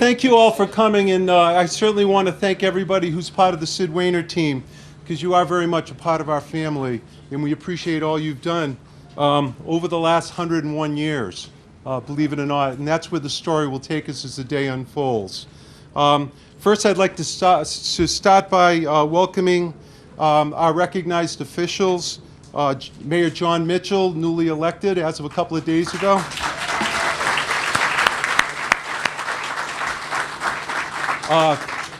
thank you all for coming, and I certainly want to thank everybody who's part of the Sid Wainer team, because you are very much a part of our family, and we appreciate all you've done over the last 101 years, believe it or not, and that's where the story will take us as the day unfolds. First, I'd like to start by welcoming our recognized officials, Mayor Jon Mitchell, newly elected as of a couple of days ago.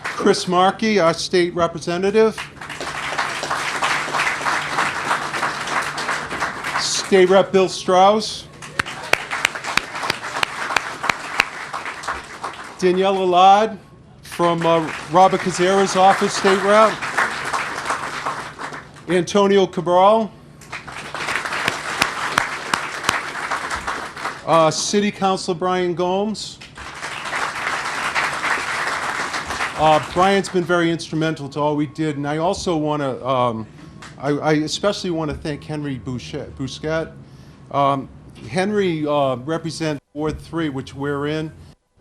Chris Markey, our state representative. State Rep Bill Strauss. Danielle Allard from Robert Kazera's office, State Rep. Antonio Cabral. City Councilor Brian Gomes. Brian's been very instrumental to all we did, and I also want to, I especially want to thank Henry Bousquet. Henry represents Ward 3, which we're in,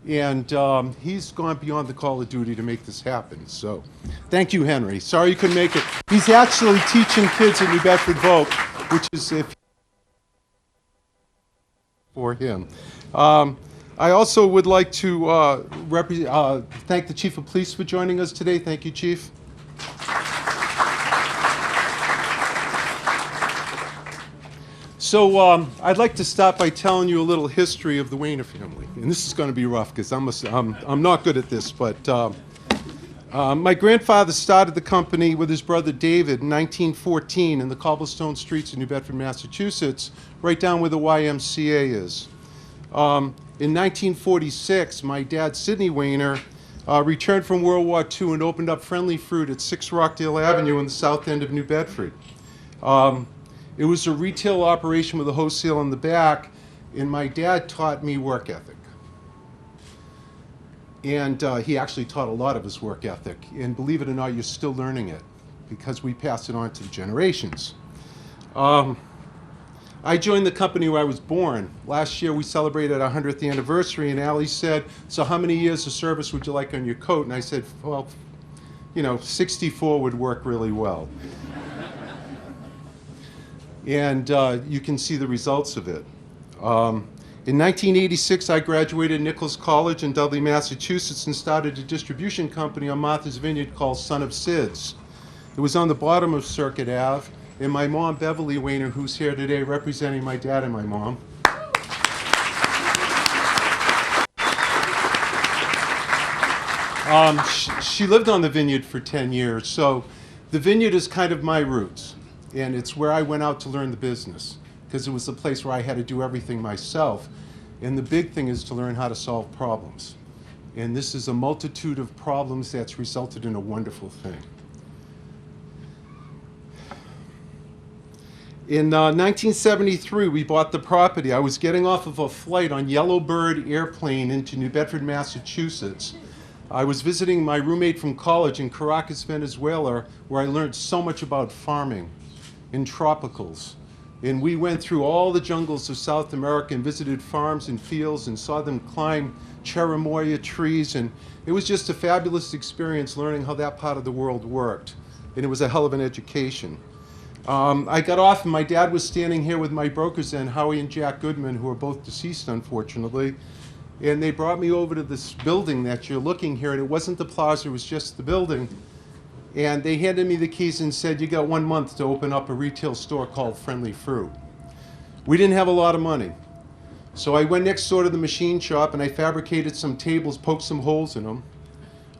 and he's gone beyond the call of duty to make this happen. So thank you, Henry. Sorry you couldn't make it. He's actually teaching kids at New Bedford Voc, which is for him. I also would like to thank the Chief of Police for joining us today. Thank you, Chief. So I'd like to start by telling you a little history of the Wainer family. And this is going to be rough because I'm not good at this, but my grandfather started the company with his brother David in 1914 in the cobblestone streets of New Bedford, Massachusetts, right down where the YMCA is. In 1946, my dad, Sidney Wainer, returned from World War II and opened up Friendly Fruit at 6 Rockdale Avenue in the south end of New Bedford. It was a retail operation with a wholesale in the back, and my dad taught me work ethic. And he actually taught a lot of his work ethic, and believe it or not, you're still learning it because we pass it on to the generations. I joined the company where I was born. Last year we celebrated our 100th anniversary, and Allie said, so how many years of service would you like on your coat? And I said, well, 64 would work really well. And you can see the results of it. In 1986, I graduated Nichols College in Dudley, Massachusetts, and started a distribution company on Martha's Vineyard called Son of Sid's. It was on the bottom of Circuit Ave. And my mom, Beverly Wainer, who's here today representing my dad and my mom. She lived on the vineyard for 10 years, so the vineyard is kind of my roots, and it's where I went out to learn the business, because it was the place where I had to do everything myself, and the big thing is to learn how to solve problems. And this is a multitude of problems that's resulted in a wonderful thing. In 1973, we bought the property. I was getting off of a flight on Yellowbird airplane into New Bedford, Massachusetts. I was visiting my roommate from college in Caracas, Venezuela, where I learned so much about farming and tropicals. And we went through all the jungles of South America and visited farms and fields and saw them climb cherimoya trees. And it was just a fabulous experience learning how that part of the world worked. And it was a hell of an education. I got off, and my dad was standing here with my brokers then, Howie and Jack Goodman, who are both deceased, unfortunately. And they brought me over to this building that you're looking here, and it wasn't the plaza, it was just the building. And they handed me the keys and said, you got 1 month to open up a retail store called Friendly Fruit. We didn't have a lot of money. So I went next door to the machine shop, and I fabricated some tables, poked some holes in them.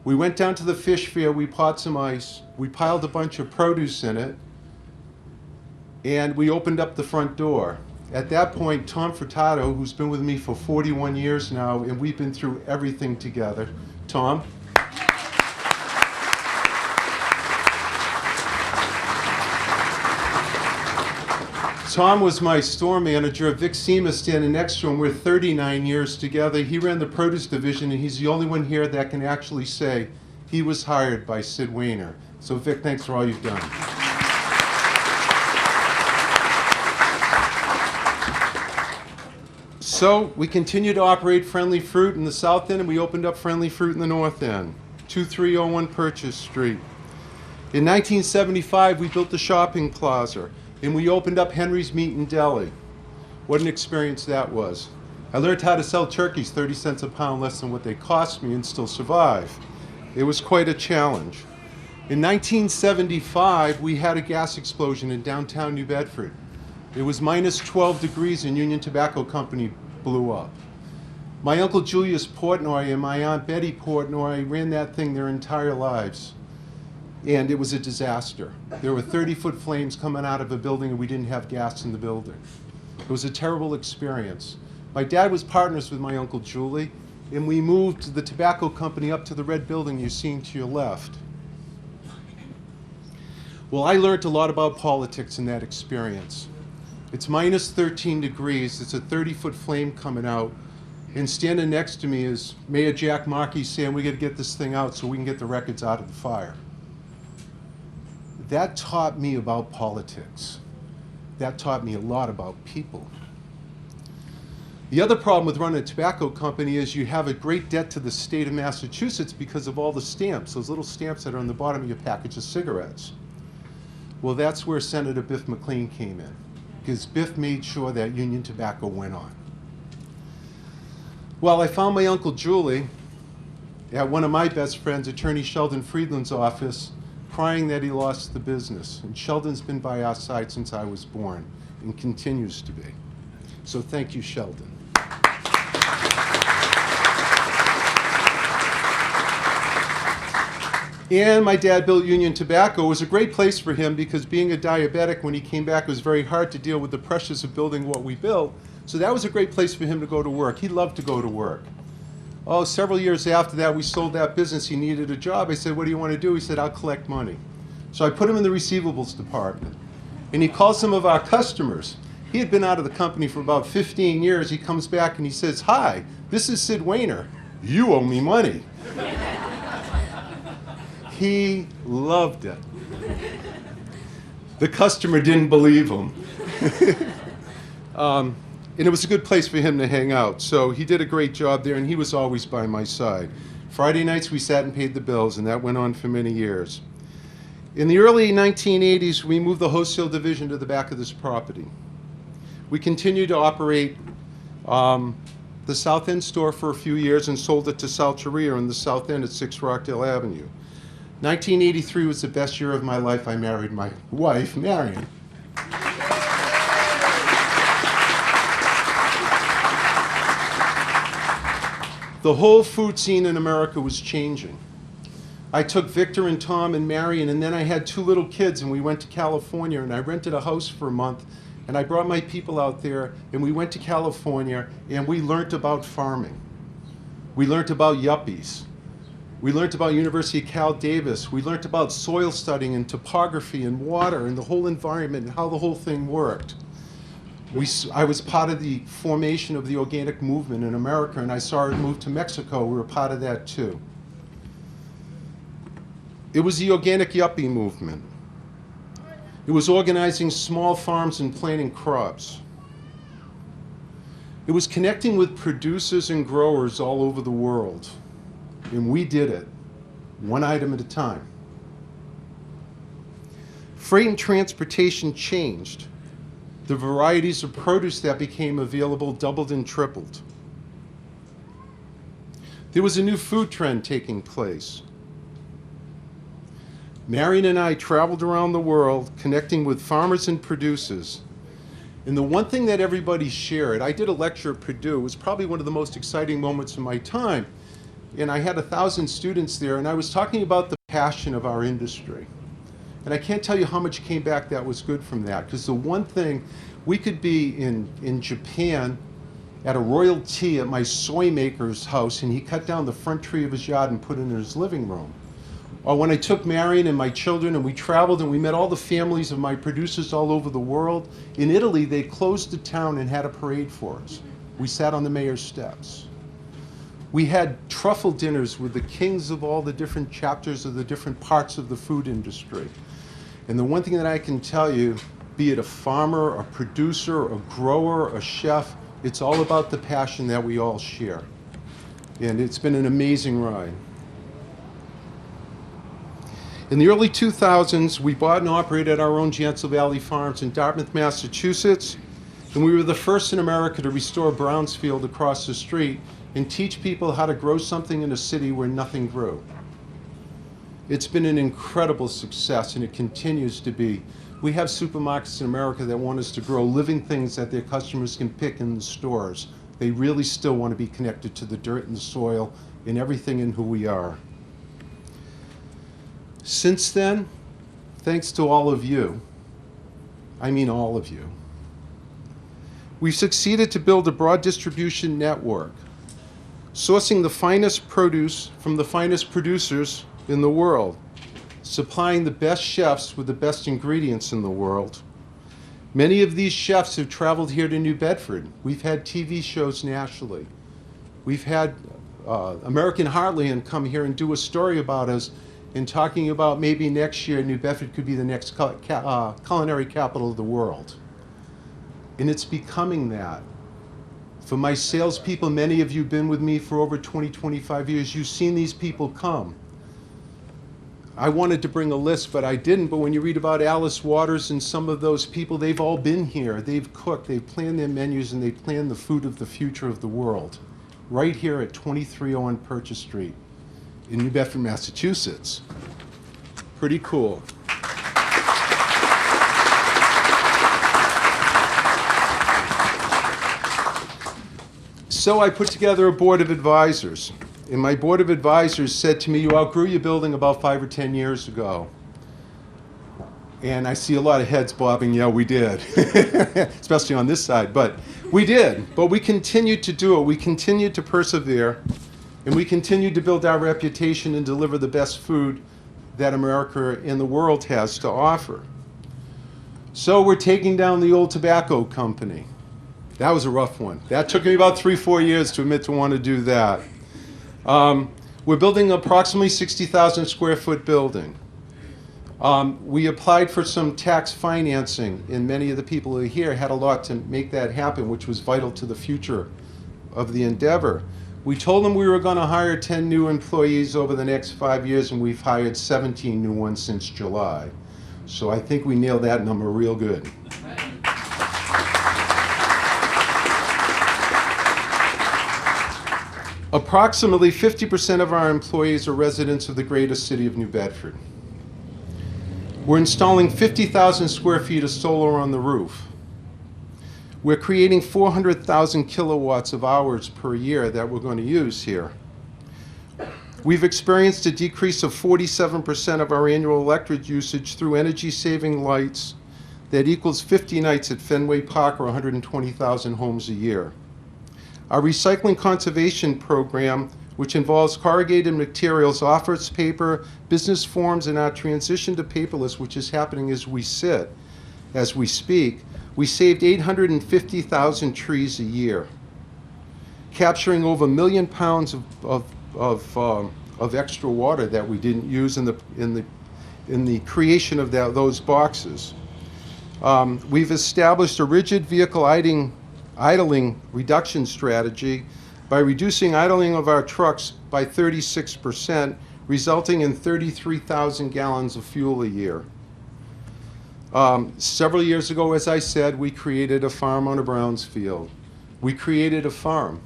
We went down to the fish fair, we bought some ice, we piled a bunch of produce in it, and we opened up the front door. At that point, Tom Furtado, who's been with me for 41 years now, and we've been through everything together. Tom? Tom was my store manager. Vic Seema standing next to him. We're 39 years together. He ran the produce division, and he's the only one here that can actually say he was hired by Sid Wainer. So Vic, thanks for all you've done. So we continue to operate Friendly Fruit in the South End, and we opened up Friendly Fruit in the North End, 2301 Purchase Street. In 1975, we built the shopping plaza, and we opened up Henry's Meat and Deli. What an experience that was. I learned how to sell turkeys 30 cents a pound less than what they cost me and still survive. It was quite a challenge. In 1975, we had a gas explosion in downtown New Bedford. It was minus 12 degrees and Union Tobacco Company blew up. My Uncle Julius Portnoy and my Aunt Betty Portnoy ran that thing their entire lives. And it was a disaster. There were 30-foot flames coming out of a building and we didn't have gas in the building. It was a terrible experience. My dad was partners with my Uncle Julie, and we moved the tobacco company up to the red building you're seeing to your left. Well, I learned a lot about politics in that experience. It's minus 13 degrees, it's a 30-foot flame coming out, and standing next to me is Mayor Jack Markey saying we got to get this thing out so we can get the records out of the fire. That taught me about politics. That taught me a lot about people. The other problem with running a tobacco company is you have a great debt to the state of Massachusetts because of all the stamps, those little stamps that are on the bottom of your package of cigarettes. Well, that's where Senator Biff McLean came in, because Biff made sure that Union Tobacco went on. Well, I found my Uncle Julie at one of my best friends, attorney Sheldon Friedland's office, crying that he lost the business. And Sheldon's been by our side since I was born and continues to be. So thank you, Sheldon. And my dad built Union Tobacco. It was a great place for him because being a diabetic, when he came back, it was very hard to deal with the pressures of building what we built. So that was a great place for him to go to work. He loved to go to work. Oh, several years after that, we sold that business. He needed a job. I said, what do you want to do? He said, I'll collect money. So I put him in the receivables department. And he called some of our customers. He had been out of the company for about 15 years. He comes back and he says, hi, this is Sid Wainer. You owe me money. He loved it. The customer didn't believe him. And it was a good place for him to hang out. So he did a great job there, and he was always by my side. Friday nights we sat and paid the bills, and that went on for many years. In the early 1980s, we moved the wholesale division to the back of this property. We continued to operate the South End store for a few years and sold it to Salteria in the South End at 6 Rockdale Avenue. 1983 was the best year of my life. I married my wife, Marion. The whole food scene in America was changing. I took Victor and Tom and Marion, and then I had 2 little kids, and we went to California, and I rented a house for a month, and I brought my people out there, and we went to California, and we learned about farming. We learned about yuppies. We learned about University of Cal Davis. We learned about soil studying and topography and water and the whole environment and how the whole thing worked. I was part of the formation of the organic movement in America, and I saw it move to Mexico. We were part of that too. It was the organic yuppie movement. It was organizing small farms and planting crops. It was connecting with producers and growers all over the world. And we did it, one item at a time. Freight and transportation changed. The varieties of produce that became available doubled and tripled. There was a new food trend taking place. Marion and I traveled around the world connecting with farmers and producers. And the one thing that everybody shared, I did a lecture at Purdue. It was probably one of the most exciting moments of my time. And I had 1,000 students there, and I was talking about the passion of our industry. And I can't tell you how much came back that was good from that, because the one thing, we could be in Japan at a royal tea at my soy maker's house, and he cut down the front tree of his yard and put it in his living room. Or when I took Marion and my children and we traveled and we met all the families of my producers all over the world. In Italy, they closed the town and had a parade for us. We sat on the mayor's steps. We had truffle dinners with the kings of all the different chapters of the different parts of the food industry. And the one thing that I can tell you, be it a farmer, a producer, a grower, a chef, It's all about the passion that we all share. And it's been an amazing ride. In the early 2000s, we bought and operated our own Jansen Valley Farms in Dartmouth, Massachusetts, and we were the first in America to restore Brownsfield across the street and teach people how to grow something in a city where nothing grew. It's been an incredible success, and it continues to be. We have supermarkets in America that want us to grow living things that their customers can pick in the stores. They really still want to be connected to the dirt and the soil and everything in who we are. Since then, thanks to all of you, I mean all of you, we've succeeded to build a broad distribution network, sourcing the finest produce from the finest producers in the world, supplying the best chefs with the best ingredients in the world. Many of these chefs have traveled here to New Bedford. We've had TV shows nationally. We've had American Heartland come here and do a story about us and talking about maybe next year New Bedford could be the next culinary capital of the world. And it's becoming that. For my salespeople, many of you have been with me for over 20, 25 years. You've seen these people come. I wanted to bring a list, but I didn't. But when you read about Alice Waters and some of those people, they've all been here. They've cooked, they've planned their menus, and they plan the food of the future of the world. Right here at 2301 Purchase Street in New Bedford, Massachusetts. Pretty cool. So I put together a board of advisors. And my board of advisors said to me, you outgrew your building about 5 or 10 years ago. And I see a lot of heads bobbing, yeah, we did. Especially on this side, but we did. But we continued to do it. We continued to persevere. And we continued to build our reputation and deliver the best food that America and the world has to offer. So we're taking down the old tobacco company. That was a rough one. That took me about 3-4 years to admit to want to do that. We're building approximately 60,000 square foot building. We applied for some tax financing, and many of the people who are here had a lot to make that happen, which was vital to the future of the endeavor. We told them we were going to hire 10 new employees over the next 5 years, and we've hired 17 new ones since July. So I think we nailed that number real good. Approximately 50% of our employees are residents of the greater city of New Bedford. We're installing 50,000 square feet of solar on the roof. We're creating 400,000 kilowatts of hours per year that we're going to use here. We've experienced a decrease of 47% of our annual electric usage through energy-saving lights that equals 50 nights at Fenway Park or 120,000 homes a year. Our recycling conservation program, which involves corrugated materials, offers paper, business forms, and our transition to paperless, which is happening as we speak. We saved 850,000 trees a year, capturing over 1 million pounds of extra water that we didn't use in the creation of those boxes. We've established a rigid vehicle idling reduction strategy by reducing idling of our trucks by 36%, resulting in 33,000 gallons of fuel a year. Several years ago, as I said, we created a farm on a Brownsfield. We created a farm.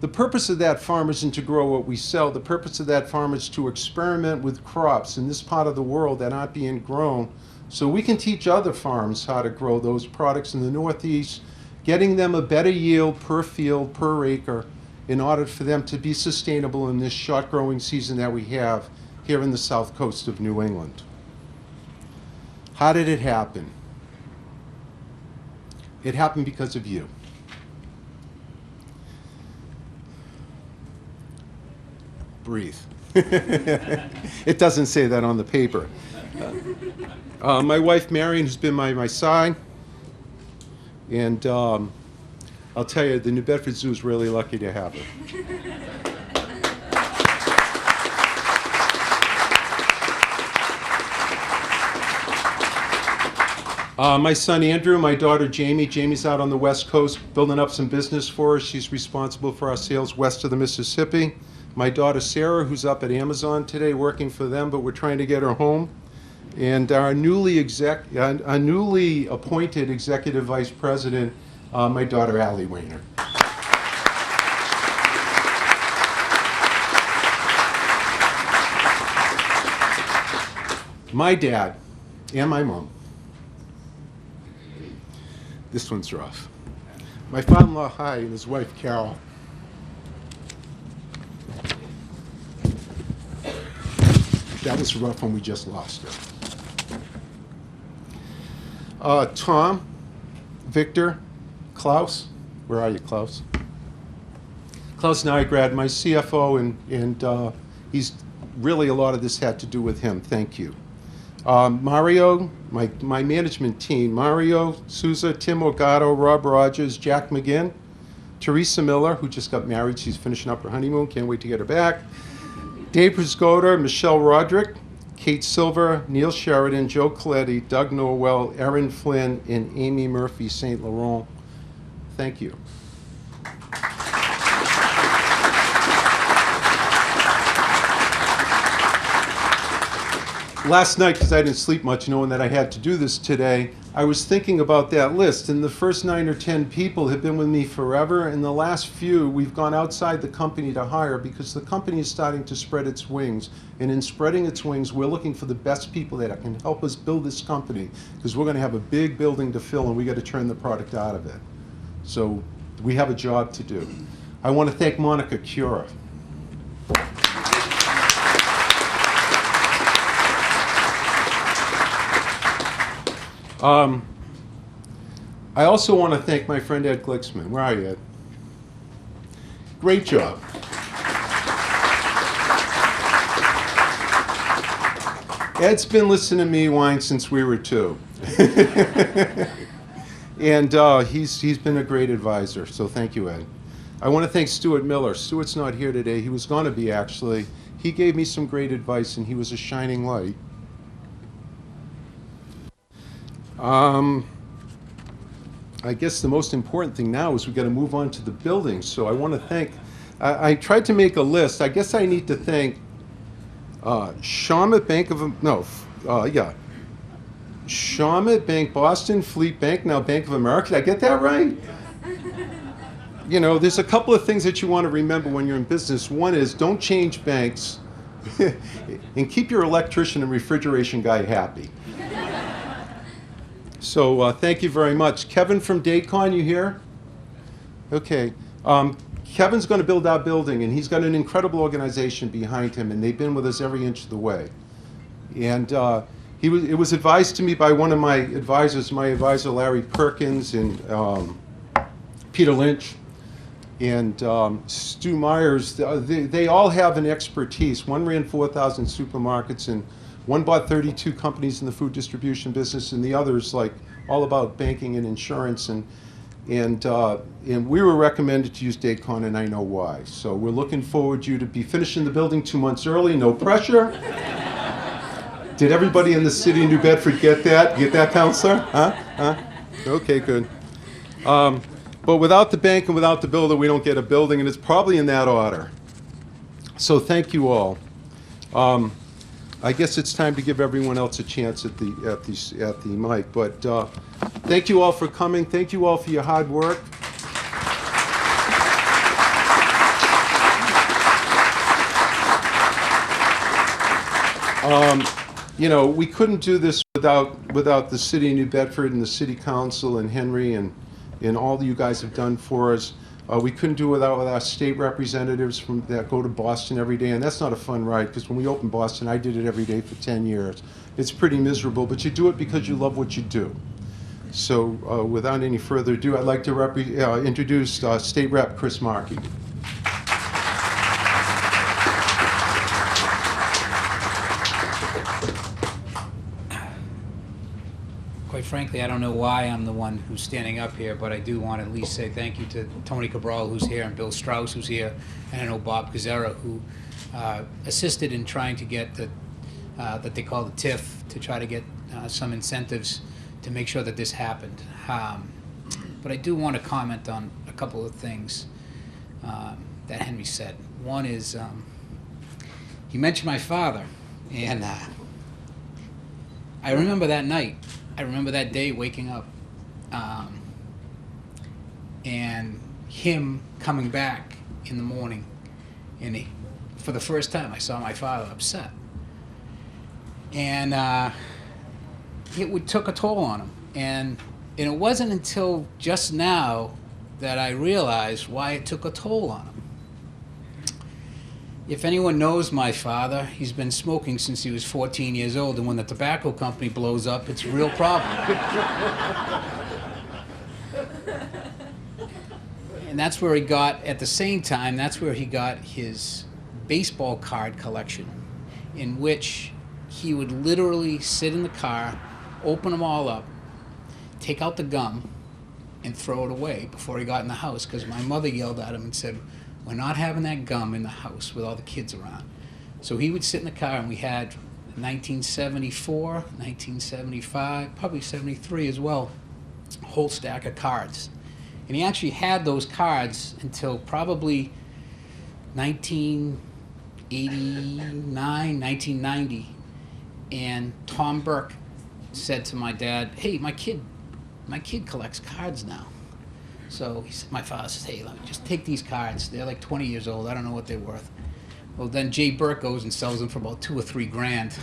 The purpose of that farm isn't to grow what we sell. The purpose of that farm is to experiment with crops in this part of the world that aren't being grown, so we can teach other farms how to grow those products in the Northeast, getting them a better yield per field, per acre, in order for them to be sustainable in this short growing season that we have here in the south coast of New England. How did it happen? It happened because of you. Breathe. It doesn't say that on the paper. My wife Marion has been by my side, and I'll tell you, the New Bedford Zoo is really lucky to have her. My son Andrew, my daughter Jamie. Jamie's out on the West Coast building up some business for us. She's responsible for our sales west of the Mississippi. My daughter Sarah, who's up at Amazon today working for them, but we're trying to get her home. And our newly appointed executive vice president, my daughter Allie Wiener. My dad and my mom. This one's rough. My father-in-law, Hy, and his wife, Carol. That was rough when we just lost her. Tom, Victor, Klaus. Where are you, Klaus? Klaus Nygrad, my CFO, and he's really, a lot of this had to do with him. Thank you. Mario, my management team, Mario Souza, Tim Ogato, Rob Rogers, Jack McGinn, Teresa Miller, who just got married. She's finishing up her honeymoon. Can't wait to get her back. Dave Prisgoda, Michelle Roderick, Kate Silver, Neil Sheridan, Joe Coletti, Doug Norwell, Erin Flynn, and Amy Murphy St. Laurent. Thank you. Last night, because I didn't sleep much knowing that I had to do this today, I was thinking about that list, and the first 9 or 10 people have been with me forever, and the last few we've gone outside the company to hire because the company is starting to spread its wings, and in spreading its wings, we're looking for the best people that can help us build this company, because we're going to have a big building to fill, and we got to turn the product out of it. So we have a job to do. I want to thank Monica Cura. I also want to thank my friend Ed Glicksman. Where are you, Ed? Great job. Ed's been listening to me whine since we were 2. And he's been a great advisor, so thank you, Ed. I want to thank Stuart Miller. Stuart's not here today. He was going to be, actually. He gave me some great advice, and he was a shining light. I guess the most important thing now is we've got to move on to the building. So I want to thank, I tried to make a list. I guess I need to thank Shawmut Bank Shawmut Bank, Boston, Fleet Bank, now Bank of America. Did I get that right? You know, there's a couple of things that you want to remember when you're in business. One is don't change banks and keep your electrician and refrigeration guy happy. So thank you very much. Kevin from Daycon, you here? Okay. Kevin's going to build our building, and he's got an incredible organization behind him, and they've been with us every inch of the way. And it was advised to me by one of my advisors, Larry Perkins, and Peter Lynch, and Stu Myers. They all have an expertise. One ran 4,000 supermarkets, and one bought 32 companies in the food distribution business, and the others like all about banking and insurance. And we were recommended to use Daycon, and I know why. So we're looking forward to you to be finishing the building 2 months early. No pressure. Did everybody in the city of New Bedford get that? Get that, counselor? Huh? Okay, good. But without the bank and without the builder, we don't get a building, and it's probably in that order. So thank you all. I guess it's time to give everyone else a chance at the mic. But thank you all for coming. Thank you all for your hard work. You know, we couldn't do this without the city of New Bedford and the city council and Henry and all that you guys have done for us. We couldn't do it without our state representatives that go to Boston every day, and that's not a fun ride, because when we opened Boston, I did it every day for 10 years. It's pretty miserable, but you do it because you love what you do. So without any further ado, I'd like to introduce State Rep Chris Markey. Quite frankly, I don't know why I'm the one who's standing up here, but I do want to at least say thank you to Tony Cabral, who's here, and Bill Strauss, who's here, and I know Bob Gazzera, who assisted in trying to get that they call the TIF, to try to get some incentives to make sure that this happened. But I do want to comment on a couple of things that Henry said. One is he mentioned my father, and I remember that night. I remember that day waking up and him coming back in the morning, and for the first time I saw my father upset. And it took a toll on him. And it wasn't until just now that I realized why it took a toll on him. If anyone knows my father, he's been smoking since he was 14 years old, and when the tobacco company blows up, it's a real problem. And that's where he got, at the same time, that's where he got his baseball card collection, in which he would literally sit in the car, open them all up, take out the gum, and throw it away before he got in the house, because my mother yelled at him and said, "We're not having that gum in the house with all the kids around." So he would sit in the car, and we had 1974, 1975, probably 73 as well, a whole stack of cards. And he actually had those cards until probably 1989, 1990. And Tom Burke said to my dad, "Hey, my kid collects cards now." So my father says, "Hey, let me just take these cards. They're like 20 years old. I don't know what they're worth." Well, then Jay Burke goes and sells them for about $2 or $3 grand.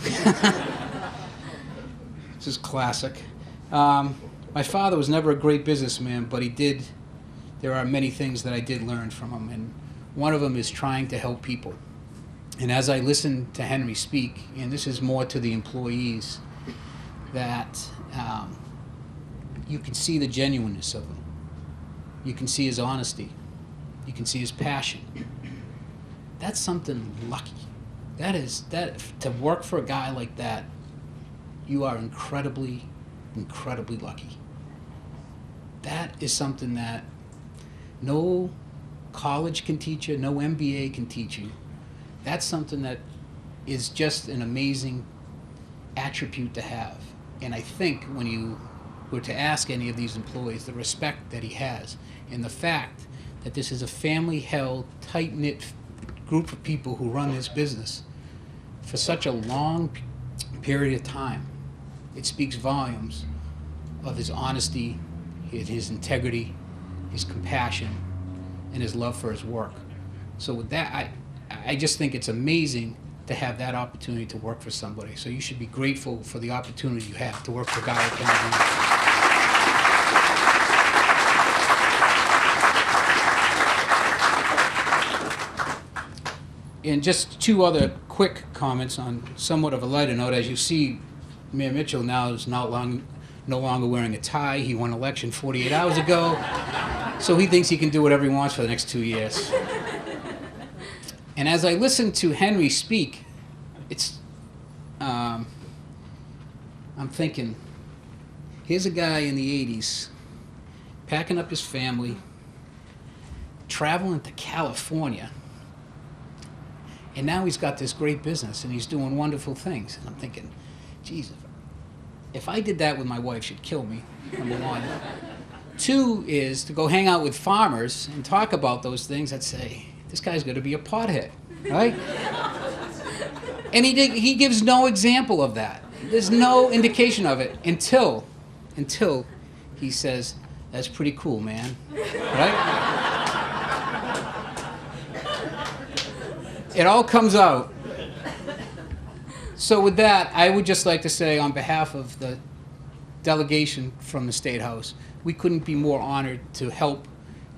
This is classic. My father was never a great businessman, but there are many things that I did learn from him, and one of them is trying to help people. And as I listened to Henry speak, and this is more to the employees, that you can see the genuineness of him. You can see his honesty. You can see his passion. That's something lucky. That to work for a guy like that, you are incredibly, incredibly lucky. That is something that no college can teach you, no MBA can teach you. That's something that is just an amazing attribute to have. And I think when you were to ask any of these employees, the respect that he has, and the fact that this is a family-held, tight-knit group of people who run this business for such a long period of time, it speaks volumes of his honesty, his integrity, his compassion, and his love for his work. So with that, I just think it's amazing to have that opportunity to work for somebody. So you should be grateful for the opportunity you have to work for a guy like Henry. And just two other quick comments on somewhat of a lighter note. As you see, Mayor Mitchell now is no longer wearing a tie. He won election 48 hours ago, so he thinks he can do whatever he wants for the next 2 years. And as I listen to Henry speak, I'm thinking, here's a guy in the 80s packing up his family, traveling to California, and now he's got this great business and he's doing wonderful things. And I'm thinking, geez, if I did that with my wife, she'd kill me, number one. Two is to go hang out with farmers and talk about those things. I'd say, this guy's going to be a pothead, right? And he gives no example of that. There's no indication of it until he says, "That's pretty cool, man," right? It all comes out. So with that, I would just like to say on behalf of the delegation from the State House, we couldn't be more honored to help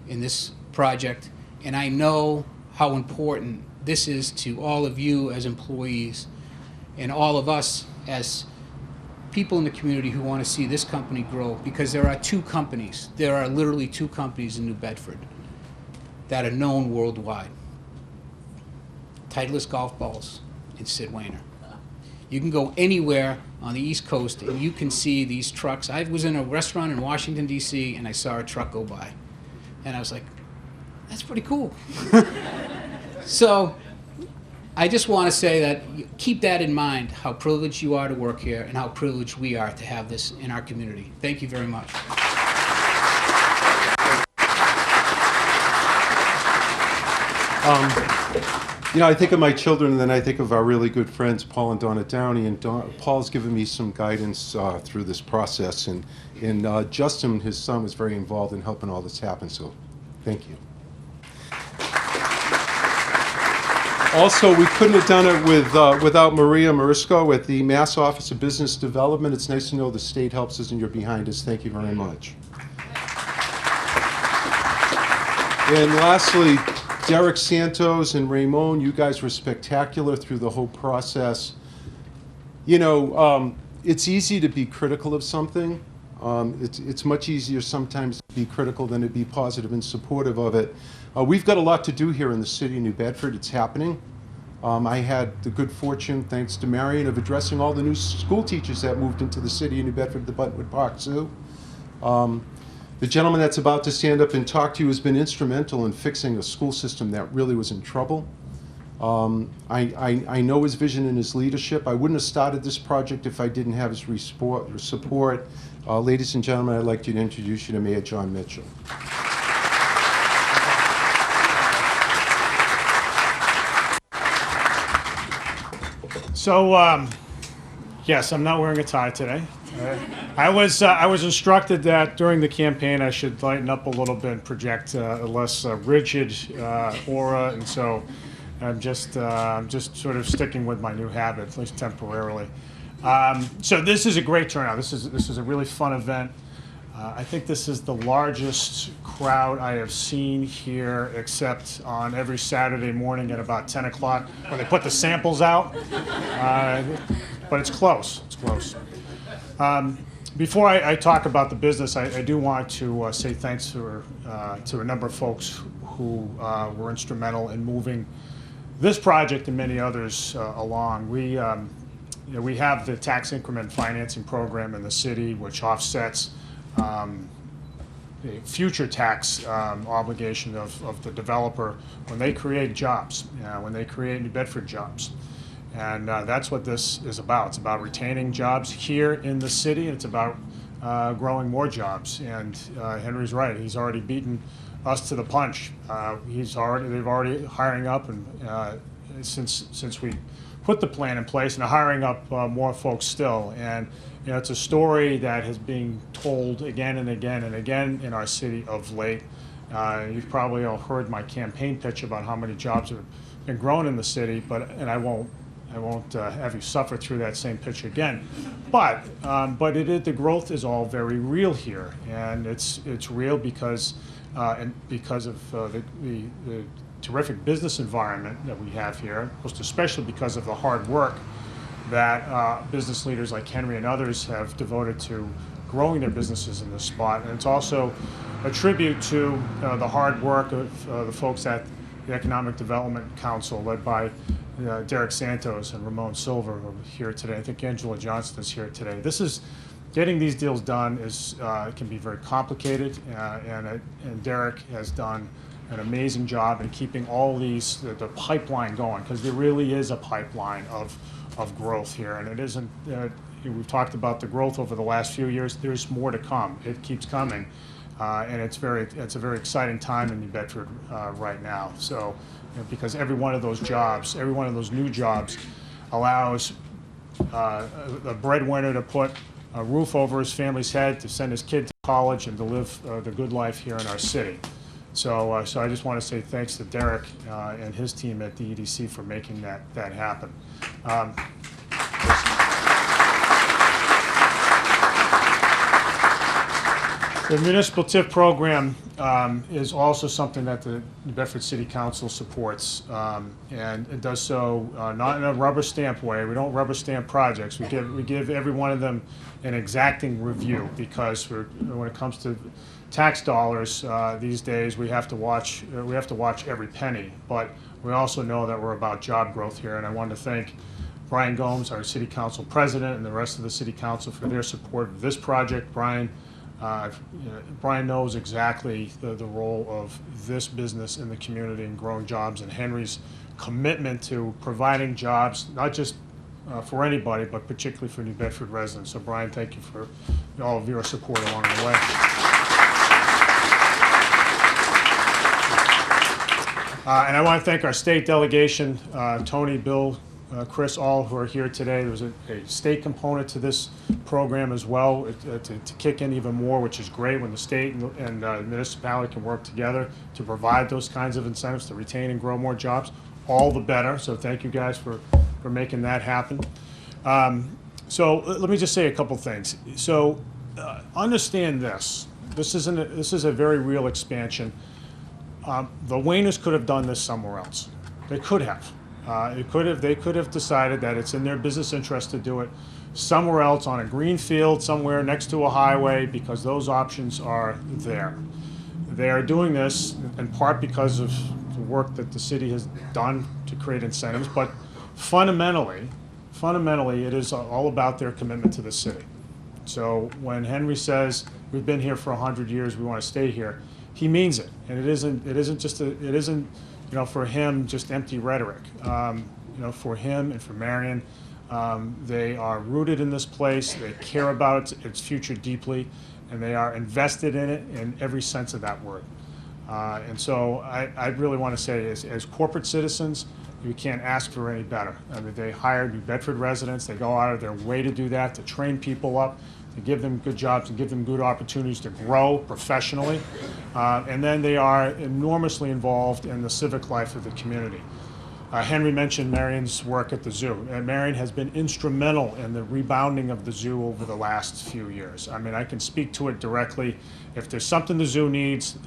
in this project. And I know how important this is to all of you as employees and all of us as people in the community who want to see this company grow, because there are literally two companies in New Bedford that are known worldwide. Titleist Golf Balls and Sid Wainer. You can go anywhere on the East Coast and you can see these trucks. I was in a restaurant in Washington, D.C., and I saw a truck go by. And I was like, that's pretty cool. So I just want to say that keep that in mind, how privileged you are to work here and how privileged we are to have this in our community. Thank you very much. I think of my children, and then I think of our really good friends, Paul and Donna Downey. And Paul's given me some guidance through this process. And Justin, his son, was very involved in helping all this happen. So thank you. Also, we couldn't have done it without Maria Marisco at the Mass Office of Business Development. It's nice to know the state helps us and you're behind us. Thank you very much. And lastly, Derek Santos and Ramon, you guys were spectacular through the whole process. It's easy to be critical of something. It's much easier sometimes to be critical than to be positive and supportive of it. We've got a lot to do here in the city of New Bedford. It's happening. I had the good fortune, thanks to Marion, of addressing all the new school teachers that moved into the city of New Bedford, the Buttonwood Park Zoo. The gentleman that's about to stand up and talk to you has been instrumental in fixing a school system that really was in trouble. I know his vision and his leadership. I wouldn't have started this project if I didn't have his support. Ladies and gentlemen, I'd like to introduce you to Mayor Jon Mitchell. So, yes, I'm not wearing a tie today. I was instructed that during the campaign I should lighten up a little bit and project a less rigid aura, and so I'm just sort of sticking with my new habit, at least temporarily. So this is a great turnout. This is a really fun event. I think this is the largest crowd I have seen here, except on every Saturday morning at about 10 o'clock when they put the samples out. But it's close. It's close. Before I talk about the business, I do want to say thanks to a number of folks who were instrumental in moving this project and many others along. We have the tax increment financing program in the city, which offsets the future tax obligation of the developer when they create jobs, when they create New Bedford jobs. And that's what this is about. It's about retaining jobs here in the city. It's about growing more jobs. And Henry's right. He's already beaten us to the punch. They've already hiring up, and since we put the plan in place, and hiring up more folks still. And it's a story that has been told again and again and again in our city of late. You've probably all heard my campaign pitch about how many jobs have been grown in the city, and I won't have you suffer through that same pitch again. But the growth is all very real here, and it's real because of the terrific business environment that we have here, most especially because of the hard work that business leaders like Henry and others have devoted to growing their businesses in this spot. And it's also a tribute to the hard work of the folks at the Economic Development Council, led by Derek Santos and Ramon Silver, who are here today. I think Angela Johnston is here today. Getting these deals done can be very complicated, and Derek has done an amazing job in keeping all the pipeline going, because there really is a pipeline of growth here, and it isn't. We've talked about the growth over the last few years. There's more to come. It keeps coming, and it's a very exciting time in New Bedford right now. So, because every one of those jobs, every one of those new jobs, allows a breadwinner to put a roof over his family's head, to send his kid to college, and to live the good life here in our city. So I just want to say thanks to Derek and his team at the EDC for making that happen. The municipal TIF program is also something that the New Bedford City Council supports, and it does so not in a rubber stamp way. We don't rubber stamp projects. We give every one of them an exacting review, because when it comes to tax dollars these days, we have to watch every penny. But we also know that we're about job growth here, and I want to thank Brian Gomes, our City Council President, and the rest of the City Council for their support of this project. Brian knows exactly the role of this business in the community and growing jobs, and Henry's commitment to providing jobs, not just for anybody, but particularly for New Bedford residents. So Brian, thank you for all of your support along the way. And I want to thank our state delegation, Tony, Bill, Chris, all who are here today. There's a state component to this program as well to kick in even more, which is great when the state and municipality can work together to provide those kinds of incentives to retain and grow more jobs. All the better. So thank you guys for making that happen. So let me just say a couple things. So understand this. This is a very real expansion. The Wieners could have done this somewhere else. They could have. They could have decided that it's in their business interest to do it somewhere else on a green field, somewhere next to a highway, because those options are there. They are doing this in part because of the work that the city has done to create incentives, but fundamentally, it is all about their commitment to the city. So when Henry says we've been here for 100 years, we want to stay here, he means it, and it isn't for him just empty rhetoric. For him and for Marion, they are rooted in this place. They care about its future deeply, and they are invested in it in every sense of that word. And so I really want to say, as corporate citizens, you can't ask for any better. I mean, they hire New Bedford residents. They go out of their way to do that, to train people up, to give them good jobs, and give them good opportunities to grow professionally. And then they are enormously involved in the civic life of the community. Henry mentioned Marion's work at the zoo. Marion has been instrumental in the rebounding of the zoo over the last few years. I mean, I can speak to it directly. If there's something the zoo needs,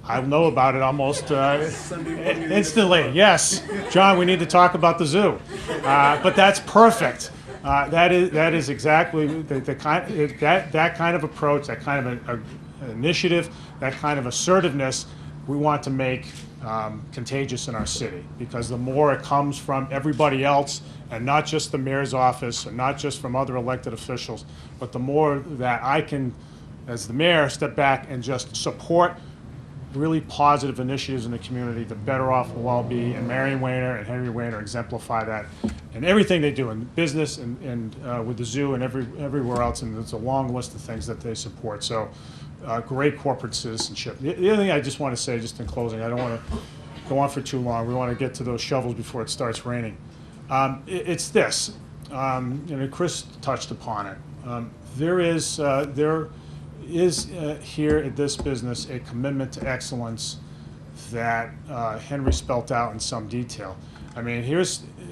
I know about it almost instantly. Yes, John, we need to talk about the zoo. But that's perfect. That is exactly that kind of approach, that kind of an initiative, that kind of assertiveness we want to make contagious in our city, because the more it comes from everybody else, and not just the mayor's office, and not just from other elected officials, but the more that I can, as the mayor, step back and just support really positive initiatives in the community, the better off we'll all be. And Marion Wiener and Henry Wiener exemplify that in everything they do in business and with the zoo and everywhere else. And there's a long list of things that they support. So great corporate citizenship. The other thing I just want to say, just in closing, I don't want to go on for too long. We want to get to those shovels before it starts raining. It's this, Chris touched upon it. There is here at this business a commitment to excellence that Henry spelt out in some detail. I mean,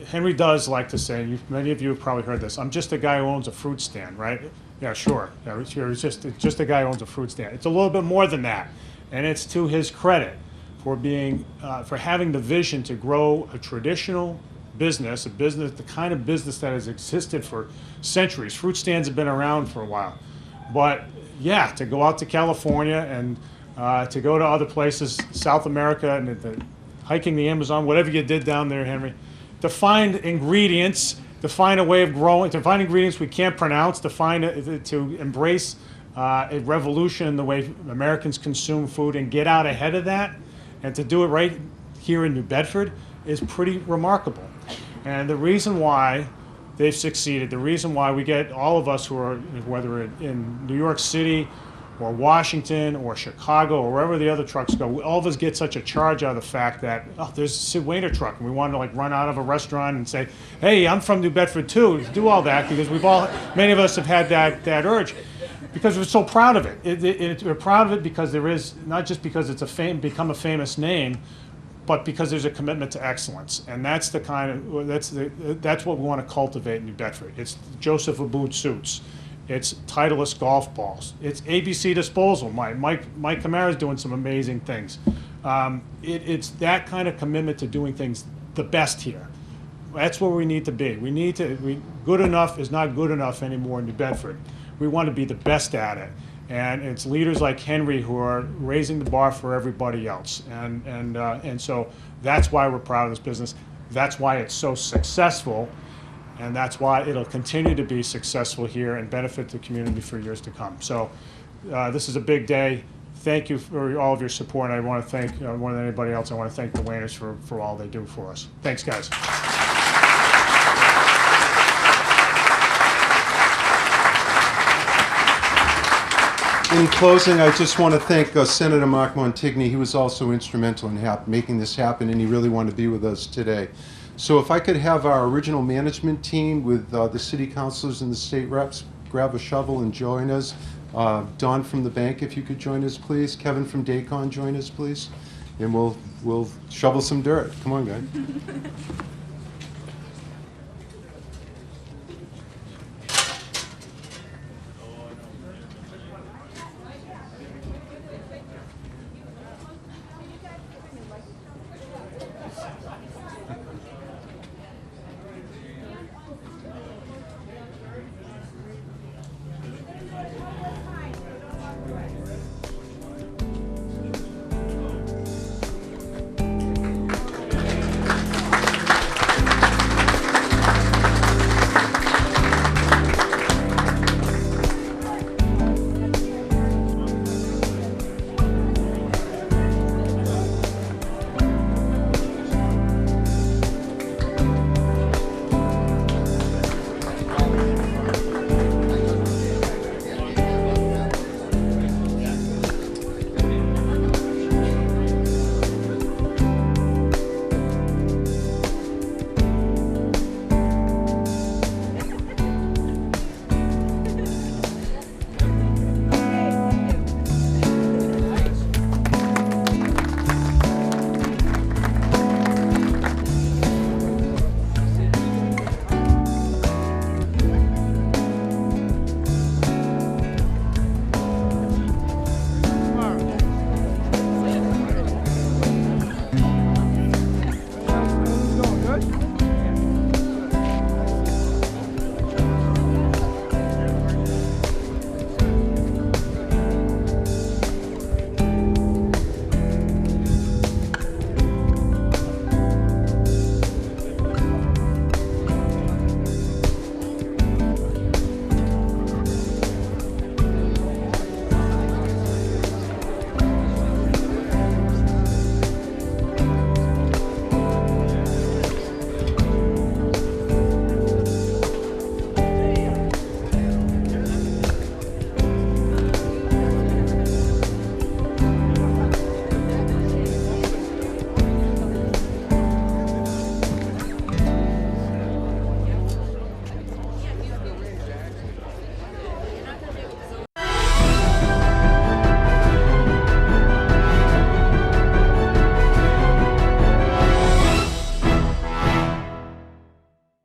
Henry does like to say, many of you have probably heard this, I'm just a guy who owns a fruit stand, right? Yeah, sure. Yeah, he's just a guy who owns a fruit stand. It's a little bit more than that, and it's to his credit for having the vision to grow a traditional business, the kind of business that has existed for centuries. Fruit stands have been around for a while, but yeah, to go out to California and to go to other places, South America, and hiking the Amazon, whatever you did down there, Henry, to find ingredients, to find a way of growing, to find ingredients we can't pronounce, to embrace a revolution in the way Americans consume food and get out ahead of that, and to do it right here in New Bedford is pretty remarkable. And the reason why they've succeeded, the reason why we get all of us who are, whether in New York City or Washington or Chicago or wherever the other trucks go, all of us get such a charge out of the fact that, oh, there's a Sid Wainer truck, and we want to run out of a restaurant and say, hey, I'm from New Bedford too, do all that, because many of us have had that urge, because we're so proud of it. We're proud of it because there is, not just because it's become a famous name, but because there's a commitment to excellence, and that's what we want to cultivate in New Bedford. It's Joseph Abboud suits, it's Titleist golf balls, it's ABC disposal. Mike Camara's doing some amazing things. It's that kind of commitment to doing things the best here. That's where we need to be. Good enough is not good enough anymore in New Bedford. We want to be the best at it. And it's leaders like Henry who are raising the bar for everybody else. And so that's why we're proud of this business. That's why it's so successful. And that's why it'll continue to be successful here and benefit the community for years to come. So this is a big day. thank you for all of your support. And I want to thank, more than anybody else, I want to thank the Wainers for all they do for us. Thanks, guys. In closing, I just want to thank Senator Mark Montigny. He was also instrumental in making this happen, and he really wanted to be with us today. So if I could have our original management team with the city councilors and the state reps grab a shovel and join us. Don from the bank, if you could join us, please. Kevin from Dacon, join us, please. And we'll shovel some dirt. Come on, guys.